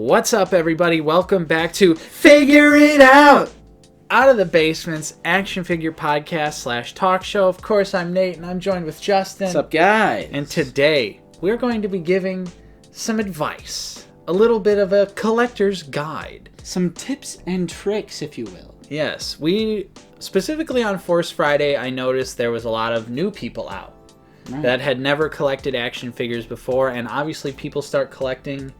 What's up, everybody? Welcome back to Figure It Out of the Basement's action figure podcast / talk show. Of course, I'm Nate, and I'm joined with Justin. What's up, guys? And today, we're going to be giving some advice, a little bit of a collector's guide. Some tips and tricks, if you will. Yes, we, specifically on Force Friday, I noticed there was a lot of new people out that had never collected action figures before, and obviously people start collecting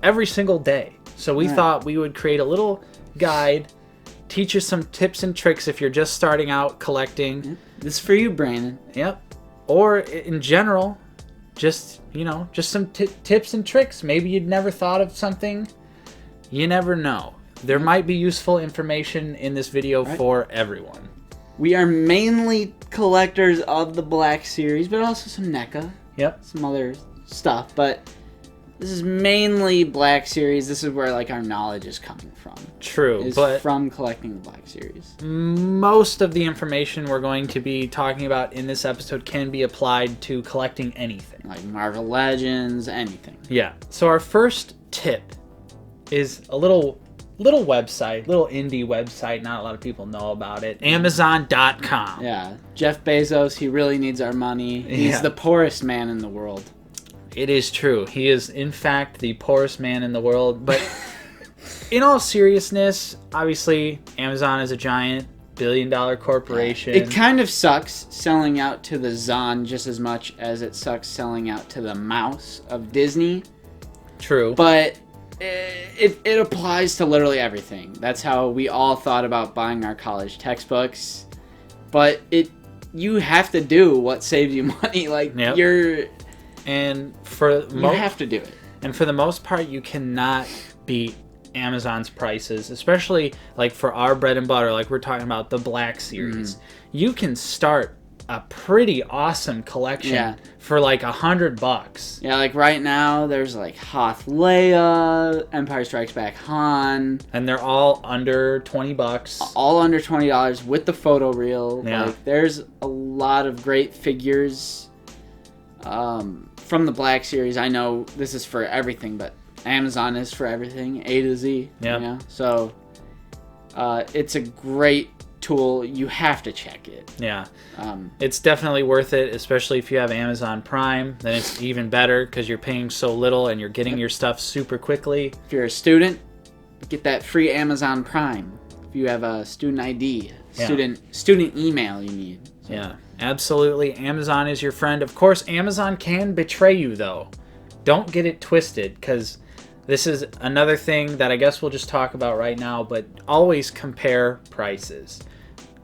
every single day. So we thought we would create a little guide, teach you some tips and tricks if you're just starting out collecting. Yep. This is for you, Brandon. Yep. Or in general, just, just some tips and tricks. Maybe you'd never thought of something. You never know. There might be useful information in this video for everyone. We are mainly collectors of the Black Series, but also some NECA. Yep. Some other stuff, but this is mainly Black Series. This is where our knowledge is coming from. True, but from collecting the Black Series. Most of the information we're going to be talking about in this episode can be applied to collecting anything. Like Marvel Legends, anything. Yeah. So our first tip is a little website, little indie website. Not a lot of people know about it. Amazon.com. Yeah. Jeff Bezos, he really needs our money. He's the poorest man in the world. It is true. He is, in fact, the poorest man in the world. But in all seriousness, obviously, Amazon is a giant billion-dollar corporation. It kind of sucks selling out to the Zon just as much as it sucks selling out to the mouse of Disney. True. But it applies to literally everything. That's how we all thought about buying our college textbooks. But you have to do what saves you money. You have to do it. And for the most part, you cannot beat Amazon's prices, especially for our bread and butter, like we're talking about the Black Series. You can start a pretty awesome collection for $100. Yeah, right now there's Hoth Leia, Empire Strikes Back Han, and they're all under $20. All under $20 with the photo reel. Yeah. There's a lot of great figures from the Black Series. I know this is for everything, but Amazon is for everything, A to Z. Yeah. So it's a great tool. You have to check it. Yeah. It's definitely worth it, especially if you have Amazon Prime. Then it's even better because you're paying so little and you're getting your stuff super quickly. If you're a student, get that free Amazon Prime. If you have a student ID, student email you need. So. Yeah, absolutely. Amazon is your friend. Of course, Amazon can betray you, though. Don't get it twisted, because this is another thing that I guess we'll just talk about right now, but always compare prices.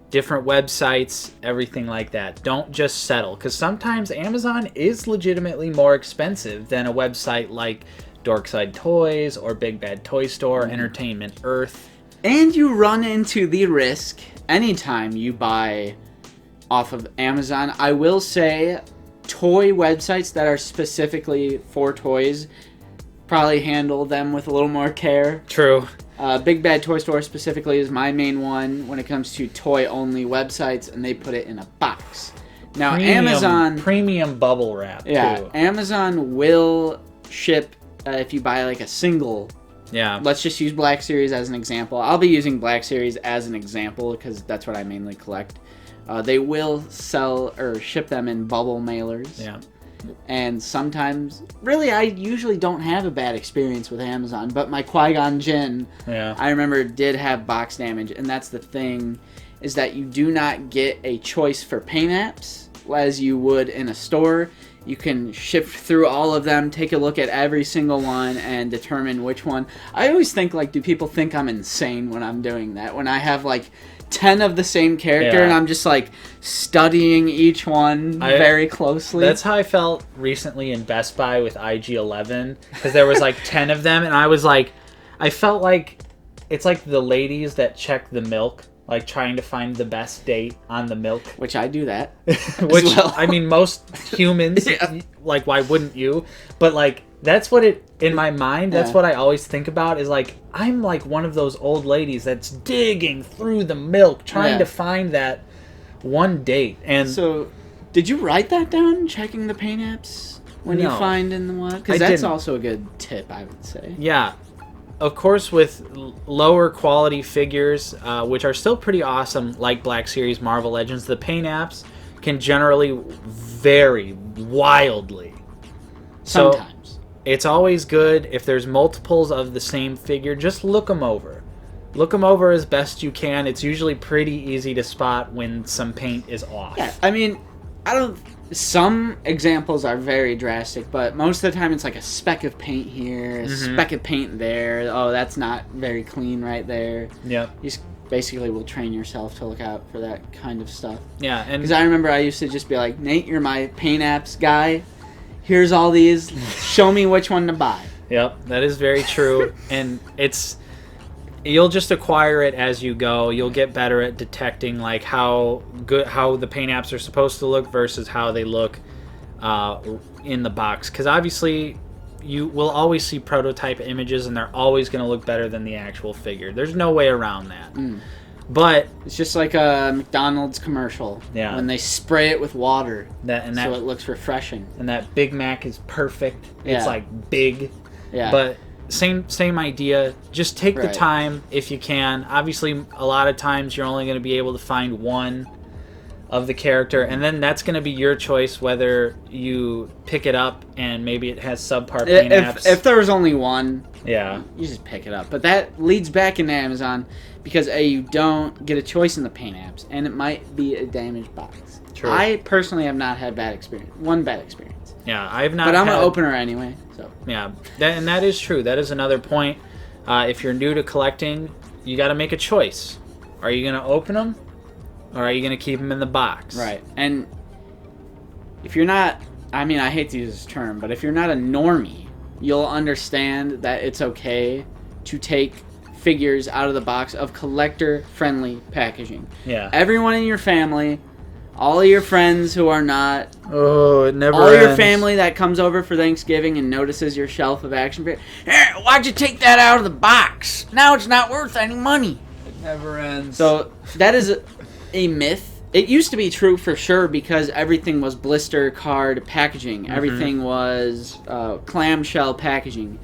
Different websites, everything like that. Don't just settle, because sometimes Amazon is legitimately more expensive than a website like Dorkside Toys or Big Bad Toy Store, Entertainment Earth. And you run into the risk anytime you buy off of Amazon. I will say toy websites that are specifically for toys probably handle them with a little more care. True. Big Bad Toy Store specifically is my main one when it comes to toy-only websites, and they put it in a box. Now, Premium bubble wrap, too. Amazon will ship if you buy a single. Yeah. Let's just use Black Series as an example. I'll be using Black Series as an example because that's what I mainly collect. They will sell or ship them in bubble mailers. Yeah. And sometimes, really, I usually don't have a bad experience with Amazon, but my Qui-Gon Jinn, I remember, did have box damage, and that's the thing, is that you do not get a choice for paint apps as you would in a store. You can shift through all of them, take a look at every single one, and determine which one. I always think, do people think I'm insane when I'm doing that? When I have, 10 of the same character, and I'm just studying each one very closely. That's how I felt recently in Best Buy with IG-11, because there was 10 of them, and I felt like it's like the ladies that check the milk, trying to find the best date on the milk. Which I do that. Which, I mean, most humans, why wouldn't you? But that's what in my mind, that's what I always think about is I'm one of those old ladies that's digging through the milk trying to find that one date. And so did you write that down, checking the paint apps when you find in the what? Because that's also a good tip, I would say. Yeah. of course, with lower quality figures, which are still pretty awesome, like Black Series Marvel Legends, the paint apps can generally vary wildly. Sometimes. So it's always good if there's multiples of the same figure, just look them over. Look them over as best you can. It's usually pretty easy to spot when some paint is off. Yeah, I mean, some examples are very drastic, but most of the time it's like a speck of paint here, a speck of paint there. Oh, that's not very clean right there. Yep. You just basically will train yourself to look out for that kind of stuff. Yeah, and because I remember I used to just be like, Nate, you're my paint apps guy. Here's all these. Show me which one to buy. Yep, that is very true. And you'll just acquire it as you go. You'll get better at detecting like how the paint apps are supposed to look versus how they look in the box. Because obviously you will always see prototype images and they're always going to look better than the actual figure. There's no way around that. But it's just like a McDonald's commercial. Yeah. When they spray it with water, so it looks refreshing. And that Big Mac is perfect. Yeah. It's like big. Yeah. But same idea. Just take the time if you can. Obviously, a lot of times you're only going to be able to find one of the character, and then that's going to be your choice whether you pick it up and maybe it has subpar paint apps. If there was only one, yeah, you just pick it up. But that leads back into Amazon because you don't get a choice in the paint apps, and it might be a damaged box. True. I personally have not had one bad experience. Yeah, I have not. But I'm an opener anyway, so. Yeah, and that is true. That is another point. If you're new to collecting, you got to make a choice. Are you going to open them, or are you going to keep them in the box? Right. And if you're not, I mean, I hate to use this term, but if you're not a normie, you'll understand that it's okay to take figures out of the box of collector-friendly packaging. Yeah. Everyone in your family, all of your friends who are not... Oh, it never all ends. your family that comes over for Thanksgiving and notices your shelf of action figures. Hey, why'd you take that out of the box? Now it's not worth any money. It never ends. So that is a myth. It used to be true for sure because everything was blister card packaging. Everything was clamshell packaging.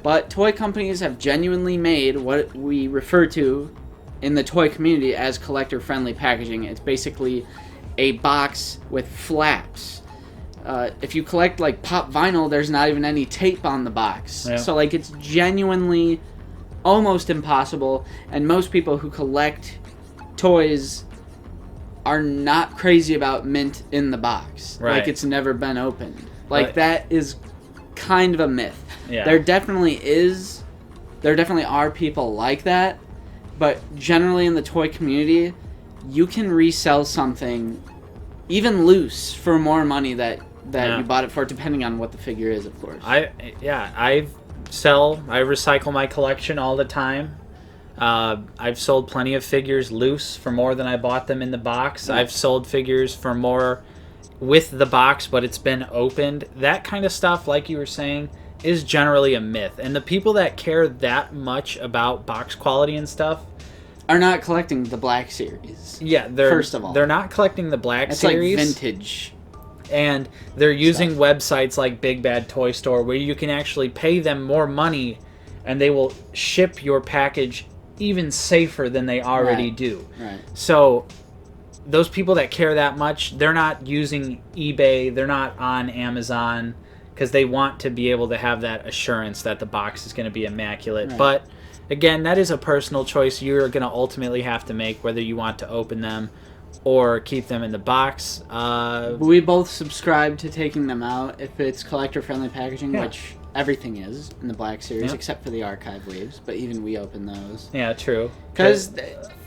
But toy companies have genuinely made what we refer to in the toy community as collector-friendly packaging. It's basically a box with flaps. If you collect like pop vinyl, there's not even any tape on the box. Yeah. So like it's genuinely almost impossible. And most people who collect toys are not crazy about mint in the box. Right. Like it's never been opened. Like But that is kind of a myth. Yeah. There definitely are people like that, but generally in the toy community, you can resell something even loose for more money that you bought it for, depending on what the figure is, of course. I recycle my collection all the time. I've sold plenty of figures loose for more than I bought them in the box. Yeah. I've sold figures for more with the box, but it's been opened. That kind of stuff, like you were saying, is generally a myth. And the people that care that much about box quality and stuff are not collecting the Black Series. Yeah, first of all, they're not collecting the Black Series. It's like vintage. And they're using websites like Big Bad Toy Store where you can actually pay them more money and they will ship your package even safer than they already do. Right. So those people that care that much, they're not using eBay, they're not on Amazon because they want to be able to have that assurance that the box is going to be immaculate. Right. But again, that is a personal choice you're going to ultimately have to make, whether you want to open them or keep them in the box. We both subscribe to taking them out if it's collector-friendly packaging, which everything is in the Black Series, except for the archive waves, but even we open those. Yeah, true. Because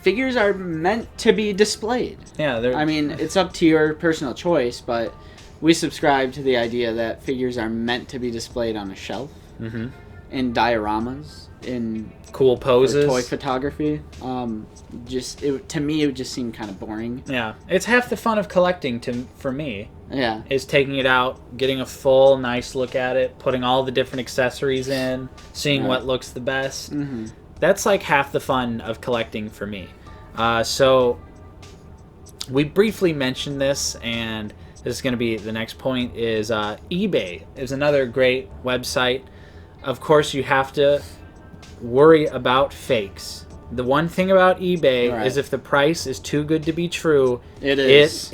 figures are meant to be displayed. Yeah, I mean, it's up to your personal choice, but we subscribe to the idea that figures are meant to be displayed on a shelf, in dioramas, in cool poses, toy photography. To me, it would just seem kind of boring. Yeah, it's half the fun of collecting for me. Yeah, is taking it out, getting a full nice look at it, putting all the different accessories in, seeing what looks the best. That's like half the fun of collecting for me. So we briefly mentioned this, and this is going to be the next point. Is eBay is another great website. Of course, you have to worry about fakes. The one thing about eBay is if the price is too good to be true, it is.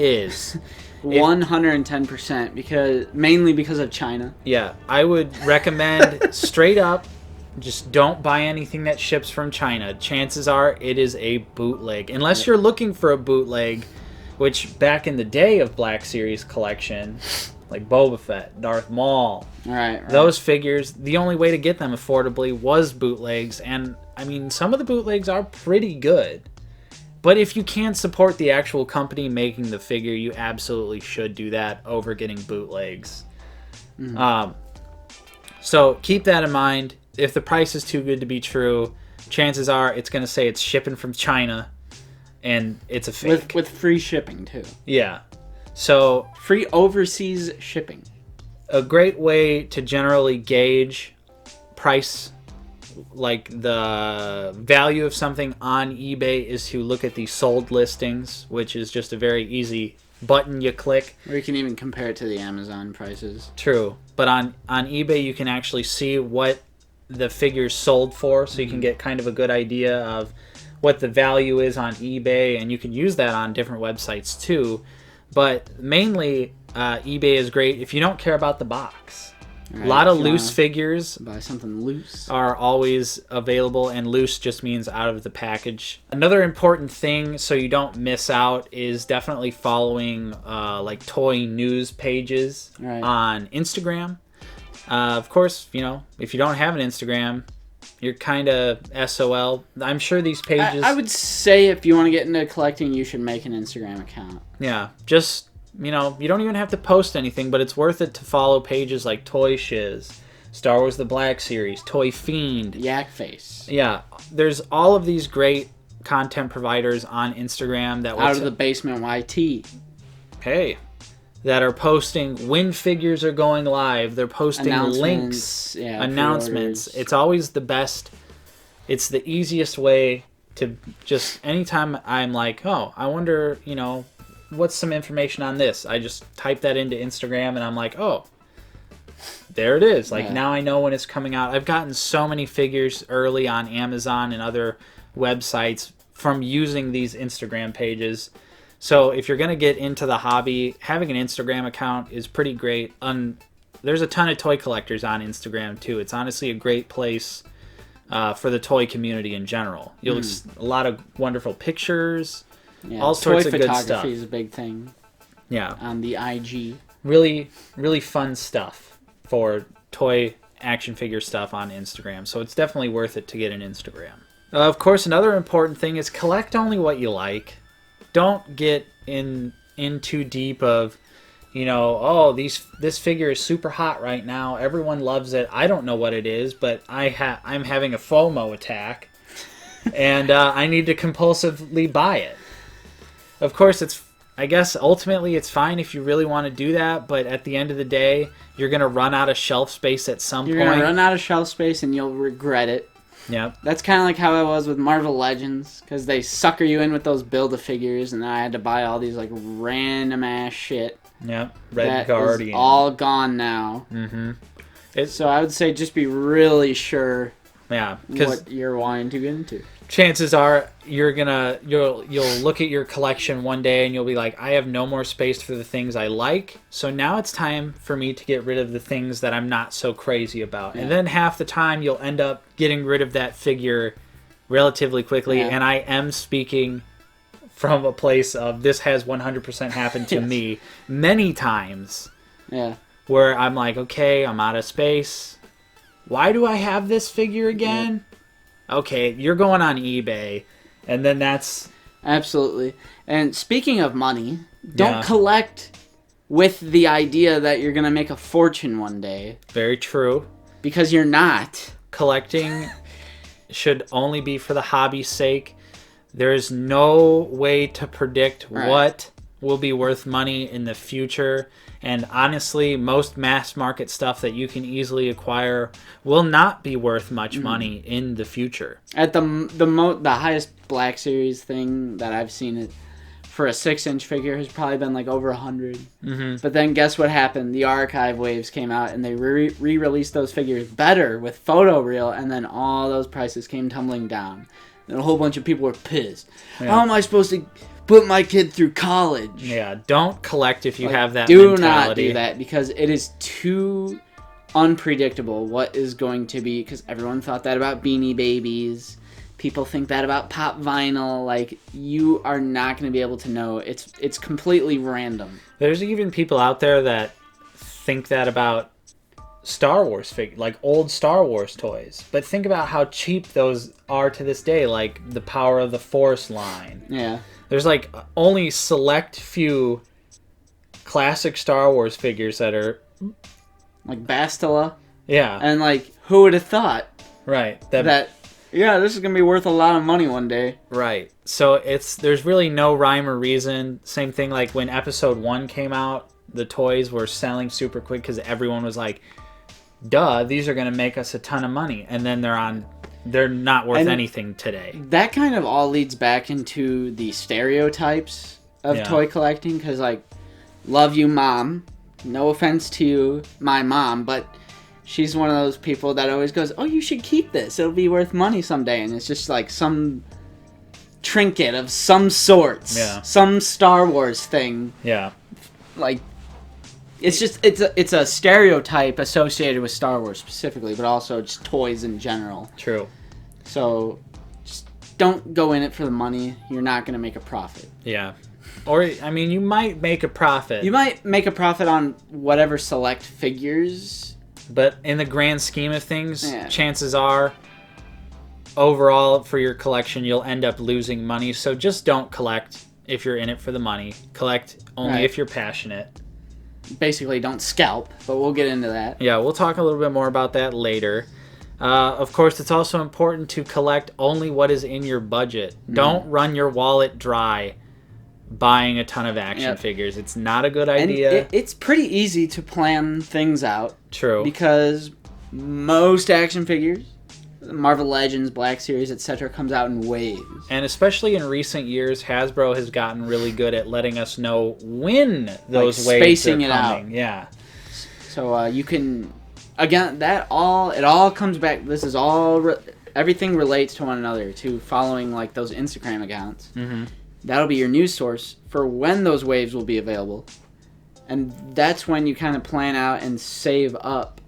110%, mainly because of China. Yeah, I would recommend straight up, just don't buy anything that ships from China. Chances are it is a bootleg. Unless you're looking for a bootleg, which back in the day of Black Series collection, like Boba Fett, Darth Maul, those figures, the only way to get them affordably was bootlegs. And, I mean, some of the bootlegs are pretty good. But if you can't support the actual company making the figure, you absolutely should do that over getting bootlegs. So keep that in mind. If the price is too good to be true, chances are it's going to say it's shipping from China, and it's a fake. With free shipping, too. Yeah. So free overseas shipping. A great way to generally gauge price, like the value of something on eBay, is to look at the sold listings, which is just a very easy button you click. Or you can even compare it to the Amazon prices. True. But on eBay, you can actually see what the figure's sold for, so you can get kind of a good idea of what the value is on eBay, and you can use that on different websites too. But mainly, eBay is great if you don't care about the box. Right, a lot of loose figures buy something loose are always available, and loose just means out of the package. Another important thing so you don't miss out is definitely following like toy news pages on Instagram. Of course, you know, if you don't have an Instagram, you're kind of SOL. I'm sure these pages... I would say if you want to get into collecting, you should make an Instagram account. Yeah, just, you know, you don't even have to post anything, but it's worth it to follow pages like Toy Shiz, Star Wars The Black Series, Toy Fiend, Yak Face. Yeah, there's all of these great content providers on Instagram that... Out of the Basement YT. Hey... that are posting when figures are going live. They're posting links, announcements. It's always the best. It's the easiest way to just, anytime I'm like, oh, I wonder, you know, what's some information on this? I just type that into Instagram and I'm like, oh, there it is. Like, now I know when it's coming out. I've gotten so many figures early on Amazon and other websites from using these Instagram pages. So if you're going to get into the hobby, having an Instagram account is pretty great. There's a ton of toy collectors on Instagram, too. It's honestly a great place for the toy community in general. You'll a lot of wonderful pictures, all sorts of good stuff. Toy photography is a big thing. Yeah. On the IG. Really, really fun stuff for toy action figure stuff on Instagram. So it's definitely worth it to get an Instagram. Of course, another important thing is collect only what you like. Don't get in too deep of, you know, oh, this figure is super hot right now. Everyone loves it. I don't know what it is, but I'm having a FOMO attack, and I need to compulsively buy it. Of course, I guess ultimately it's fine if you really want to do that, but at the end of the day, you're gonna run out of shelf space at some point. You're gonna run out of shelf space, and you'll regret it. Yep. That's kind of like how I was with Marvel Legends, because they sucker you in with those Build-A-Figures, and I had to buy all these like random-ass shit. Yep. Red Guardian. Is all gone now. Mm-hmm. So I would say just be really sure what you're wanting to get into. Chances are you'll look at your collection one day and you'll be like, I have no more space for the things I like, so now it's time for me to get rid of the things that I'm not so crazy about. And then half the time you'll end up getting rid of that figure relatively quickly. And I am speaking from a place of this has 100% happened to me many times. Where I'm like, okay, I'm out of space. Why do I have this figure again? Okay, you're going on eBay, and then that's... Absolutely. And speaking of money, don't collect with the idea that you're going to make a fortune one day. Very true. Because you're not. Collecting should only be for the hobby's sake. There's no way to predict what will be worth money in the future. And honestly, most mass market stuff that you can easily acquire will not be worth much money in the future. At the highest Black Series thing that I've seen, it for a 6-inch figure has probably been like over 100. Mm-hmm. But then guess what happened? The archive waves came out and they re-released those figures better with photoreal, and then all those prices came tumbling down. And a whole bunch of people were pissed. Yeah. How am I supposed to put my kid through college? Yeah, don't collect if you have that mentality. Do not do that, because it is too unpredictable what is going to be, because everyone thought that about Beanie Babies. People think that about pop vinyl. Like, you are not going to be able to know. It's completely random. There's even people out there that think that about Star Wars like old Star Wars toys. But think about how cheap those are to this day, like the Power of the Force line. Yeah. There's like only select few classic Star Wars figures that are like Bastila. Yeah. And like, who would have thought? Right. That yeah, this is going to be worth a lot of money one day. Right. So there's really no rhyme or reason. Same thing like when episode 1 came out, the toys were selling super quick because everyone was like, duh, these are going to make us a ton of money. And then they're not worth anything today. That kind of all leads back into the stereotypes of toy collecting, because like, love you, Mom. No offense to my mom, but she's one of those people that always goes, oh, you should keep this. It'll be worth money someday. And it's just like some trinket of some sorts. Yeah. Some Star Wars thing. Yeah. Like, it's just, it's a stereotype associated with Star Wars specifically, but also just toys in general. True. So, just don't go in it for the money. You're not going to make a profit. Yeah. Or, I mean, you might make a profit. You might make a profit on whatever select figures. But in the grand scheme of things, chances are, overall, for your collection, you'll end up losing money. So just don't collect if you're in it for the money. Collect only if you're passionate. Basically, don't scalp, but we'll get into that. Yeah, we'll talk a little bit more about that later. Of course, it's also important to collect only what is in your budget. Don't run your wallet dry buying a ton of action figures. It's not a good idea. And it's pretty easy to plan things out. True. Because most action figures, Marvel Legends, Black Series, etc., comes out in waves. And especially in recent years, Hasbro has gotten really good at letting us know when those waves are coming. Out. Yeah. So you can, again, it all comes back. This is all, everything relates to one another, to following like those Instagram accounts. Mm-hmm. That'll be your news source for when those waves will be available. And that's when you kind of plan out and save up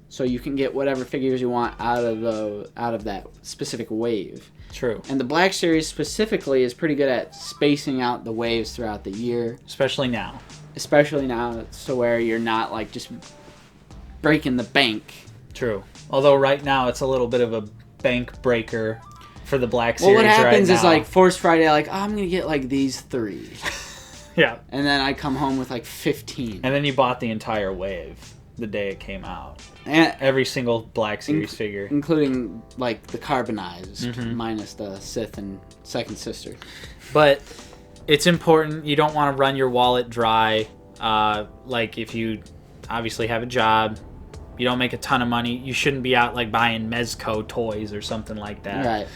so you can get whatever figures you want out of that specific wave. True. And the Black Series specifically is pretty good at spacing out the waves throughout the year. Especially now, so where you're not like just breaking the bank. True. Although right now it's a little bit of a bank breaker for the Black Series. Well, what happens right is like Force Friday, like, oh, I'm going to get like these 3. Yeah. And then I come home with like 15. And then you bought the entire wave the day it came out. And every single Black Series figure. Including like the carbonized, minus the Sith and Second Sister. But it's important. You don't want to run your wallet dry. Like if you obviously have a job, you don't make a ton of money, you shouldn't be out like buying Mezco toys or something like that. Right.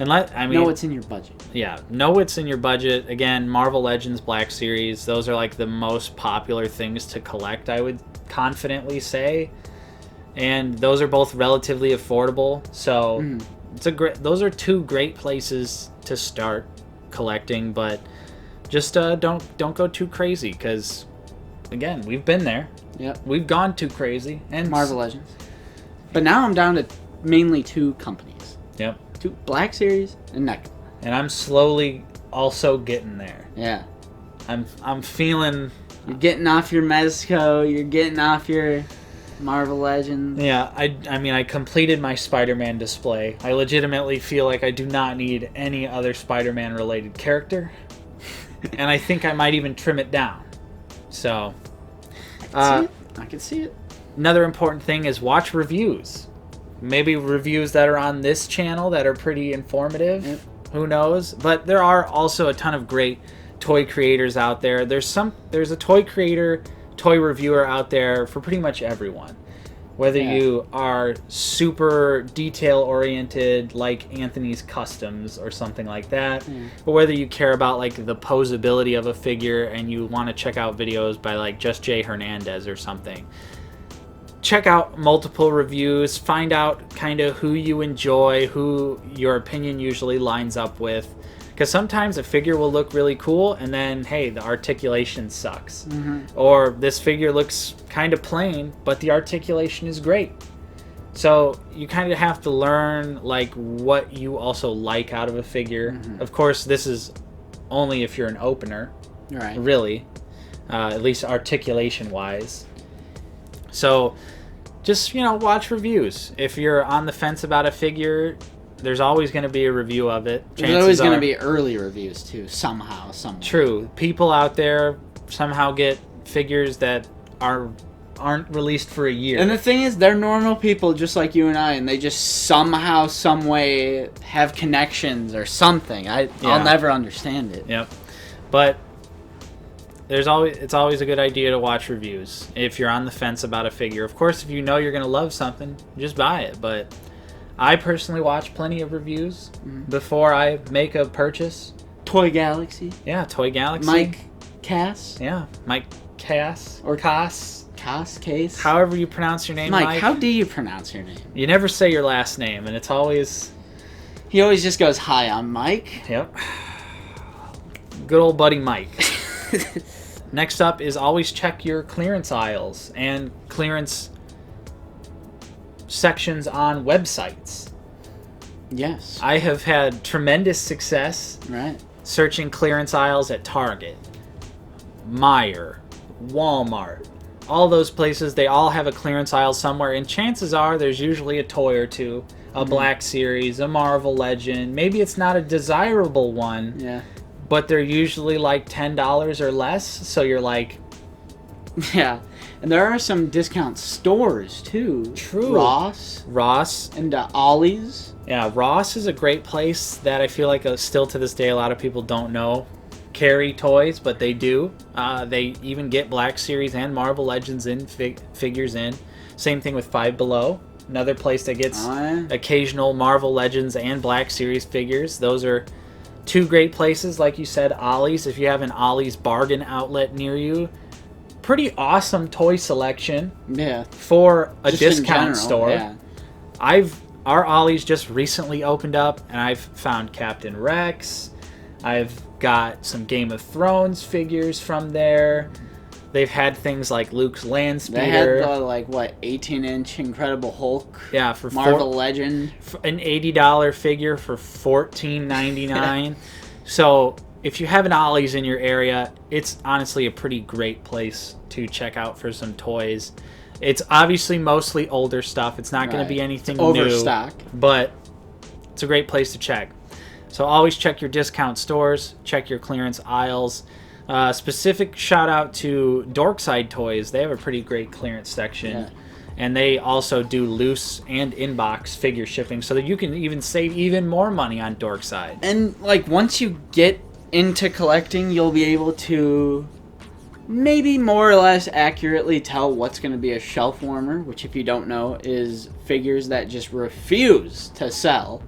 And know what's in your budget. Yeah, know what's in your budget. Again, Marvel Legends, Black Series, those are like the most popular things to collect, I would confidently say. And those are both relatively affordable. So those are 2 great places to start collecting, but just don't go too crazy, because again, we've been there. Yep. We've gone too crazy. And Marvel Legends. But now I'm down to mainly 2 companies. Yep. 2 Black Series and NECA. And I'm slowly also getting there. Yeah. I'm feeling... You're getting off your Mezco, you're getting off your Marvel Legends. Yeah, I mean, I completed my Spider-Man display. I legitimately feel like I do not need any other Spider-Man related character. And I think I might even trim it down. So... I can see it. Another important thing is watch reviews. Maybe reviews that are on this channel that are pretty informative. Yep. Who knows? But there are also a ton of great toy creators out there. There's a toy creator, toy reviewer out there for pretty much everyone. Whether you are super detail-oriented, like Anthony's Customs or something like that, or whether you care about like the posability of a figure and you want to check out videos by like Just Jay Hernandez or something. Check out multiple reviews, find out kind of who you enjoy, who your opinion usually lines up with. Because sometimes a figure will look really cool, and then, hey, the articulation sucks. Or this figure looks kind of plain, but the articulation is great. So you kind of have to learn like what you also like out of a figure. Of course, this is only if you're an opener, really, at least articulation-wise. So just, watch reviews. If you're on the fence about a figure, there's always going to be a review of it. There's always going to be early reviews, too, somehow, somewhere. True. People out there somehow get figures that aren't released for a year. And the thing is, they're normal people just like you and I, and they just somehow, some way have connections or something. I'll never understand it. Yep. But it's always a good idea to watch reviews if you're on the fence about a figure. Of course, if you know you're going to love something, just buy it. But I personally watch plenty of reviews before I make a purchase. Toy Galaxy. Yeah, Toy Galaxy. Mike Cass. Yeah, Mike Cass. Or Cass. Case. However you pronounce your name, Mike. How do you pronounce your name? You never say your last name, and it's always... He always just goes, "Hi, I'm Mike." Yep. Good old buddy Mike. Next up is always check your clearance aisles and clearance sections on websites. Yes. I have had tremendous success searching clearance aisles at Target, Meijer, Walmart. All those places, they all have a clearance aisle somewhere, and chances are there's usually a toy or two, a Black Series, a Marvel Legend. Maybe it's not a desirable one, but they're usually like $10 or less, so you're like... Yeah, and there are some discount stores, too. True. Ross. And Ollie's. Yeah, Ross is a great place that I feel like still to this day a lot of people don't know carry toys, but they do. They even get Black Series and Marvel Legends in, figures in. Same thing with Five Below. Another place that gets occasional Marvel Legends and Black Series figures. Those are two great places. Like you said, Ollie's. If you have an Ollie's bargain outlet near you, pretty awesome toy selection for a discount store. Our Ollie's just recently opened up, and I've found Captain Rex. I've got some Game of Thrones figures from there. They've had things like Luke's land speeder. They had the 18-inch Incredible Hulk. Yeah, for Marvel Legend. An $80 figure for $14.99. So if you have an Ollie's in your area, it's honestly a pretty great place to check out for some toys. It's obviously mostly older stuff. It's not going to be anything new. Overstock. But it's a great place to check. So always check your discount stores. Check your clearance aisles. Specific shout out to Dorkside Toys. They have a pretty great clearance section. Yeah. And they also do loose and inbox figure shipping so that you can even save even more money on Dorkside. And once you get into collecting, you'll be able to maybe more or less accurately tell what's going to be a shelf warmer, which if you don't know is figures that just refuse to sell.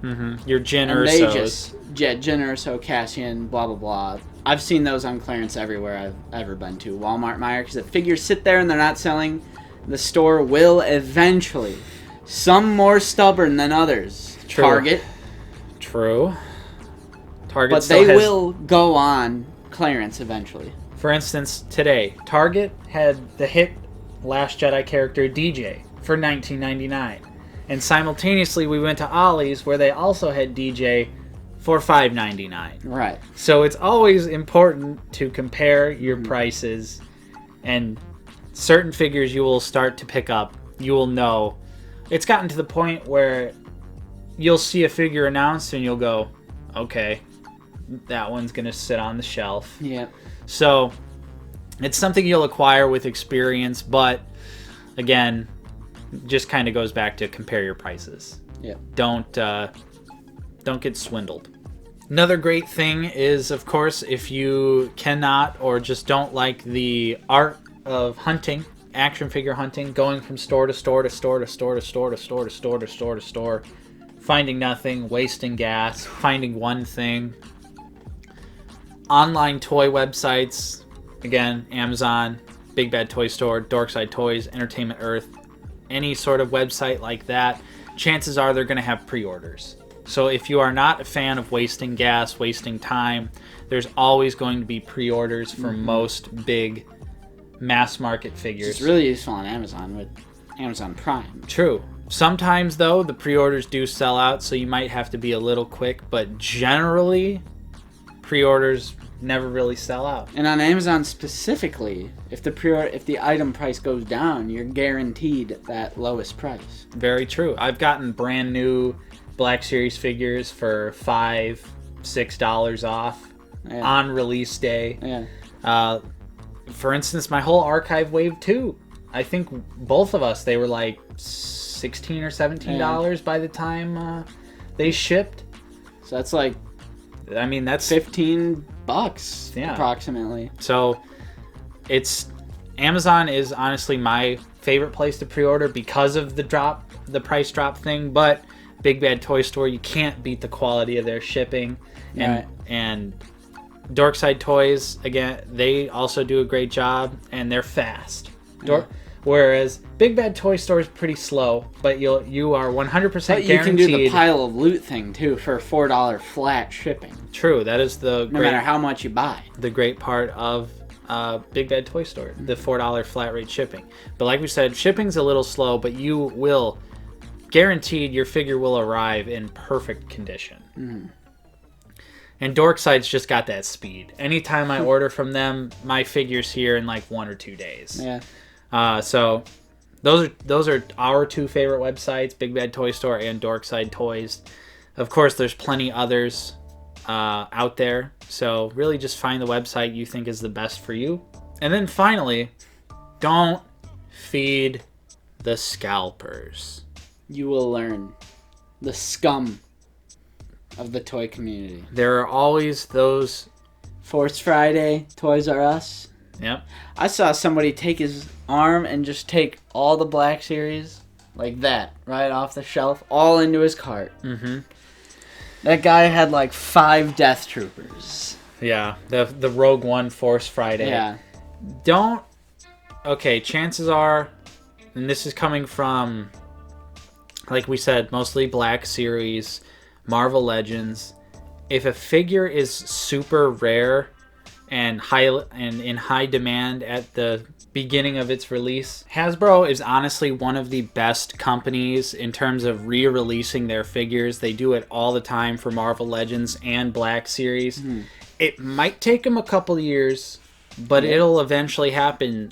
Your Jyn Ersos. Jyn Erso, Cassian, blah blah blah. I've seen those on clearance everywhere I've ever been to. Walmart, Meijer, because the figures sit there and they're not selling. The store will eventually. Some more stubborn than others. True. Target. True. Target but they will go on clearance eventually. For instance, today, Target had the hit Last Jedi character DJ for $19.99. And simultaneously, we went to Ollie's where they also had DJ for $5.99. Right. So it's always important to compare your prices, and certain figures you will start to pick up. You will know. It's gotten to the point where you'll see a figure announced and you'll go, okay, that one's going to sit on the shelf. Yeah. So it's something you'll acquire with experience, but again, just kind of goes back to compare your prices. Yeah. Don't get swindled. Another great thing is, of course, if you cannot or just don't like the art of hunting action figure hunting, going from store to store to store to store to store to store to store to store to store, finding nothing, wasting gas, finding one thing. Online toy websites, again, Amazon, Big Bad Toy Store, Dorkside Toys, Entertainment Earth, any sort of website like that, chances are they're going to have pre-orders. So if you are not a fan of wasting gas, wasting time, there's always going to be pre-orders for most big mass market figures. It's really useful on Amazon with Amazon Prime. True. Sometimes, though, the pre-orders do sell out, so you might have to be a little quick, but generally, pre-orders never really sell out. And on Amazon specifically, if the item price goes down, you're guaranteed that lowest price. Very true. I've gotten brand new Black Series figures for $5, $6 off on release day. Yeah. For instance, my whole Archive Wave 2, I think both of us, they were like $16 or $17 by the time they shipped. So that's like, I mean, that's $15 approximately. So Amazon is honestly my favorite place to pre-order because of the price drop thing, but Big Bad Toy Store, you can't beat the quality of their shipping. And Dorkside Toys, again, they also do a great job, and they're fast. Whereas Big Bad Toy Store is pretty slow, but you are 100% guaranteed. You can do the pile of loot thing too for $4 flat shipping. True, that is no matter how much you buy. The great part of Big Bad Toy Store, the $4 flat rate shipping. But like we said, shipping's a little slow, but you will guaranteed your figure will arrive in perfect condition. And Dorkside's just got that speed. Anytime I order from them, my figure's here in like 1 or 2 days. Yeah. So those are our two favorite websites, Big Bad Toy Store and Dorkside Toys. Of course, there's plenty others out there. So really just find the website you think is the best for you. And then finally, don't feed the scalpers. You will learn the scum of the toy community. There are always those. Force Friday, Toys R Us. Yep. I saw somebody take his arm and just take all the Black Series like that, right off the shelf, all into his cart. That guy had like 5 Death Troopers. Yeah, the Rogue One Force Friday. Yeah. Okay, chances are, and this is coming from, like we said, mostly Black Series, Marvel Legends. If a figure is super rare and in high demand at the beginning of its release, Hasbro is honestly one of the best companies in terms of re-releasing their figures. They do it all the time for Marvel Legends and Black Series. It might take them a couple years, but it'll eventually happen.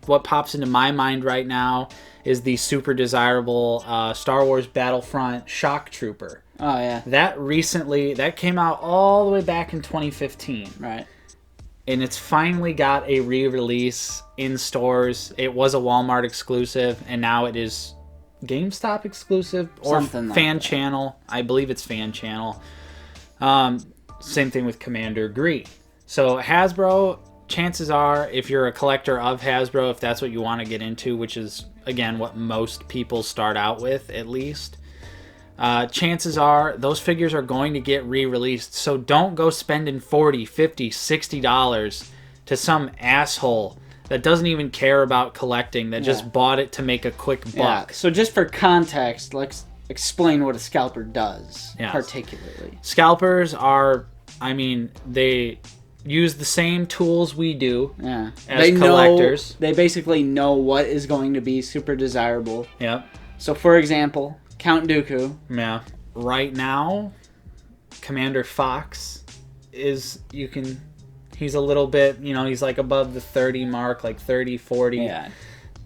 What pops into my mind right now is the super desirable Star Wars Battlefront Shock Trooper. Oh, yeah. That came out all the way back in 2015. Right. And it's finally got a re-release in stores. It was a Walmart exclusive, and now it is GameStop exclusive or Something Fan like that. Channel. I believe it's Fan Channel. Same thing with Commander Gree. So Hasbro, chances are, if you're a collector of Hasbro, if that's what you want to get into, which is, again, what most people start out with, at least, chances are those figures are going to get re-released. So don't go spending $40, $50, $60 to some asshole that doesn't even care about collecting, that just bought it to make a quick buck. So just for context, let's explain what a scalper does, particularly. Scalpers are, they use the same tools we do as collectors. They basically know what is going to be super desirable. Yep. So, for example, Count Dooku. Yeah. Right now, Commander Fox he's a little bit, he's like above the 30 mark, like 30, 40. Yeah.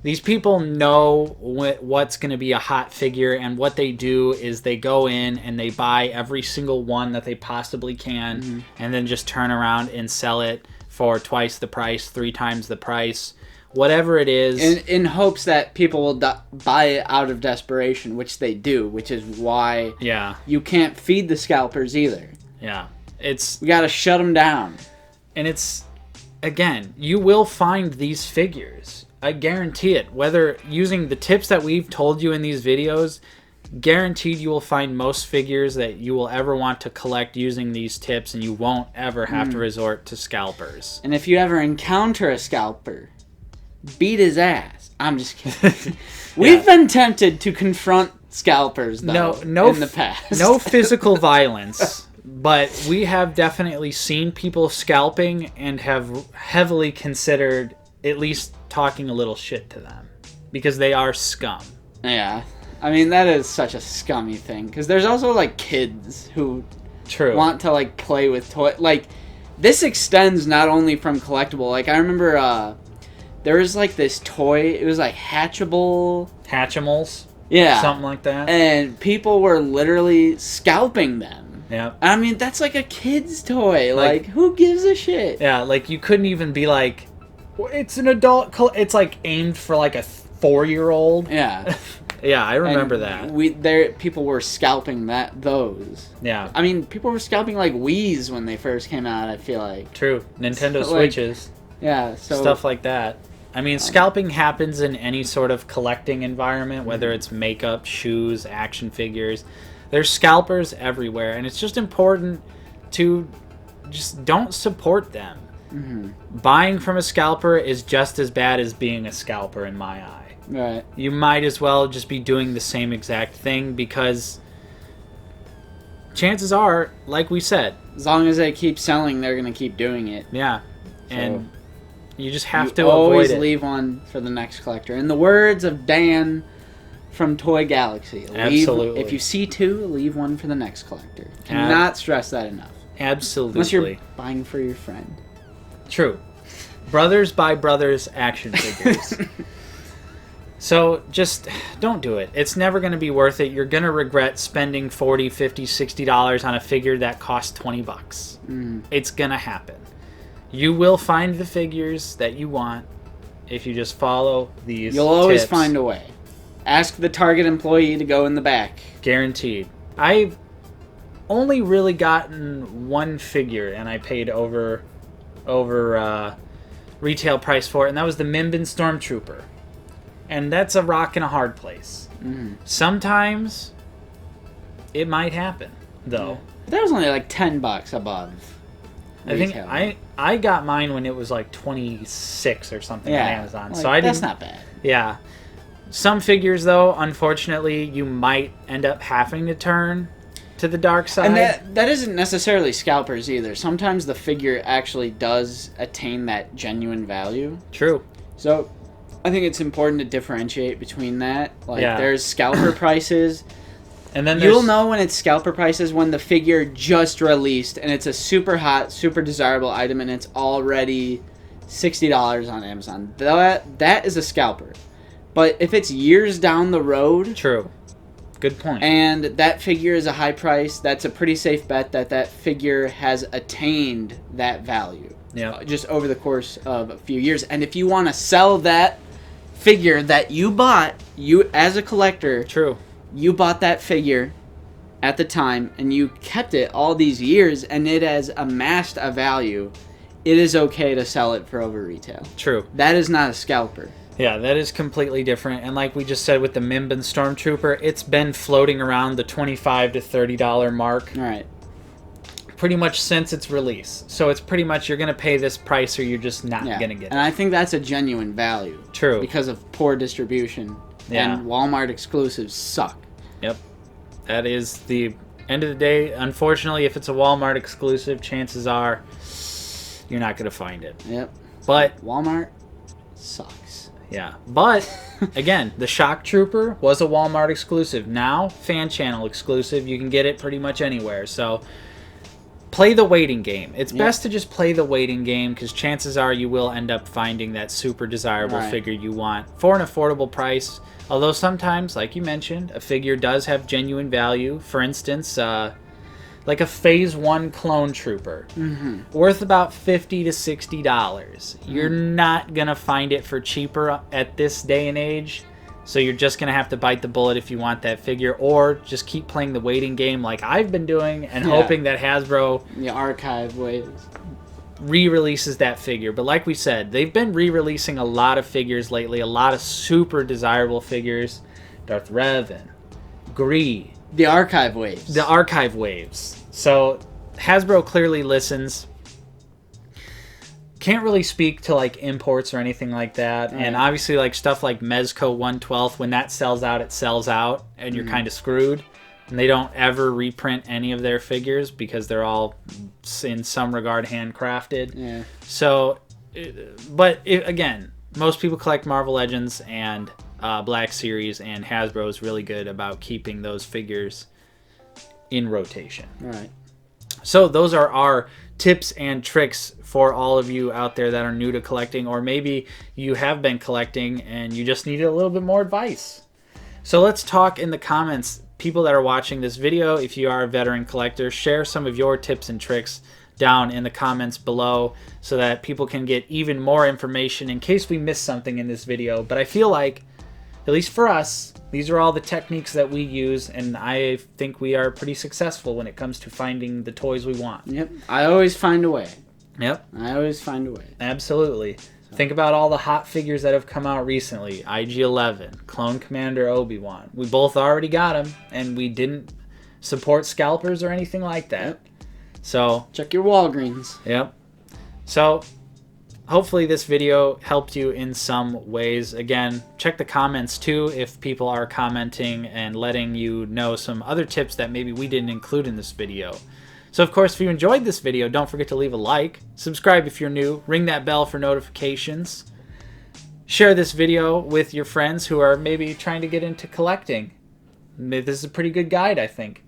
These people know what's going to be a hot figure, and what they do is they go in and they buy every single one that they possibly can, and then just turn around and sell it for twice the price, 3 times the price, whatever it is. In hopes that people will buy it out of desperation, which they do, which is why you can't feed the scalpers either. Yeah. We got to shut them down. And again, you will find these figures. I guarantee it. Whether using the tips that we've told you in these videos, guaranteed you will find most figures that you will ever want to collect using these tips, and you won't ever have to resort to scalpers. And if you ever encounter a scalper, beat his ass. I'm just kidding. We've been tempted to confront scalpers, though, in the past. No physical violence, but we have definitely seen people scalping and have heavily considered at least talking a little shit to them, because they are scum. Yeah. I mean, that is such a scummy thing, because there's also, like, kids who want to, like, play with toys. Like, this extends not only from collectible. Like, I remember there was, like, this toy. It was, like, Hatchimals? Yeah. Something like that. And people were literally scalping them. Yeah. I mean, that's, like, a kid's toy. Like, who gives a shit? Yeah, like, you couldn't even be like, it's an adult... It's, like, aimed for, like, a 4-year-old. Yeah. Yeah, I remember that. People were scalping those. Yeah. I mean, people were scalping, like, Wiis when they first came out, I feel like. True. Nintendo Switches. Yeah, so... Stuff like that. I mean, scalping happens in any sort of collecting environment, whether it's makeup, shoes, action figures. There's scalpers everywhere, and it's just important to just don't support them. Mm-hmm. Buying from a scalper is just as bad as being a scalper in my eye. Right. You might as well just be doing the same exact thing, because chances are, like we said, as long as they keep selling, they're going to keep doing it. Yeah. So and you just have to always avoid it. Leave one for the next collector. In the words of Dan from Toy Galaxy, absolutely. If you see two, leave one for the next collector. Cannot stress that enough. Absolutely. Unless you're buying for your friend. True. Brothers buy brothers action figures. So just don't do it. It's never going to be worth it. You're going to regret spending $40, $50, $60 on a figure that costs $20. It's going to happen. You will find the figures that you want if you just follow these You'll always tips. find a way. Ask the Target employee to go in the back. Guaranteed. I've only really gotten one figure, and I paid over retail price for it, and that was the Mimbin Stormtrooper. And that's a rock and a hard place. Sometimes it might happen, though. But that was only like $10 above retail. I think I got mine when it was like 26 or something on Amazon. Like, so I that's not bad. Yeah. Some figures, though, unfortunately, you might end up having to turn to the dark side. And that isn't necessarily scalpers either. Sometimes the figure actually does attain that genuine value. True. So I think it's important to differentiate between that. Like, there's scalper prices. And then you'll know when it's scalper prices when the figure just released and it's a super hot, super desirable item and it's already $60 on Amazon. That is a scalper. But if it's years down the road... True. Good point. And that figure is a high price, that's a pretty safe bet that figure has attained that value. Yeah. Just over the course of a few years. And if you want to sell that figure that you bought, you as a collector... True. You bought that figure at the time and you kept it all these years and it has amassed a value, it is okay to sell it for over retail. True. That is not a scalper. Yeah, that is completely different. And like we just said with the Mimbin Stormtrooper, it's been floating around the $25 to $30 mark. All right. Pretty much since its release. So it's pretty much you're going to pay this price or you're just not going to get it. And I think that's a genuine value. True. Because of poor distribution. Yeah. And Walmart exclusives suck. Yep. That is the end of the day. Unfortunately, if it's a Walmart exclusive, chances are you're not going to find it. Yep. But Walmart sucks. Yeah. But again, the Shock Trooper was a Walmart exclusive. Now, fan channel exclusive. You can get it pretty much anywhere. So play the waiting game. It's best to just play the waiting game because chances are you will end up finding that super desirable figure you want for an affordable price. Although sometimes, like you mentioned, a figure does have genuine value. For instance, like a Phase 1 Clone Trooper, worth about $50 to $60. You're not going to find it for cheaper at this day and age. So you're just going to have to bite the bullet if you want that figure, or just keep playing the waiting game like I've been doing and hoping that Hasbro... The archive ways. re-releases that figure. But like we said, they've been re-releasing a lot of figures lately, a lot of super desirable figures. Darth Revan, Gree. The archive waves. The archive waves. So Hasbro clearly listens. Can't really speak to like imports or anything like that. Right. And obviously like stuff like Mezco 1/12, when that sells out, it sells out and you're kind of screwed. And they don't ever reprint any of their figures because they're all in some regard handcrafted. Yeah. So, but again, most people collect Marvel Legends and Black Series, and Hasbro is really good about keeping those figures in rotation. All right. So those are our tips and tricks for all of you out there that are new to collecting, or maybe you have been collecting and you just needed a little bit more advice. So let's talk in the comments. People that are watching this video, if you are a veteran collector, share some of your tips and tricks down in the comments below so that people can get even more information in case we missed something in this video. But I feel like, at least for us, these are all the techniques that we use, and I think we are pretty successful when it comes to finding the toys we want. Yep. I always find a way. Yep. I always find a way. Absolutely. Think about all the hot figures that have come out recently. IG-11, Clone Commander Obi-Wan. We both already got them, and we didn't support scalpers or anything like that. Yep. So check your Walgreens. Yep. So hopefully this video helped you in some ways. Again, check the comments too if people are commenting and letting you know some other tips that maybe we didn't include in this video. So, of course, if you enjoyed this video, don't forget to leave a like, subscribe if you're new, ring that bell for notifications, share this video with your friends who are maybe trying to get into collecting. This is a pretty good guide, I think.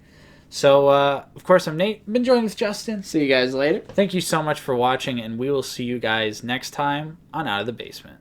So, of course, I'm Nate. I've been joined with Justin. See you guys later. Thank you so much for watching, and we will see you guys next time on Out of the Basement.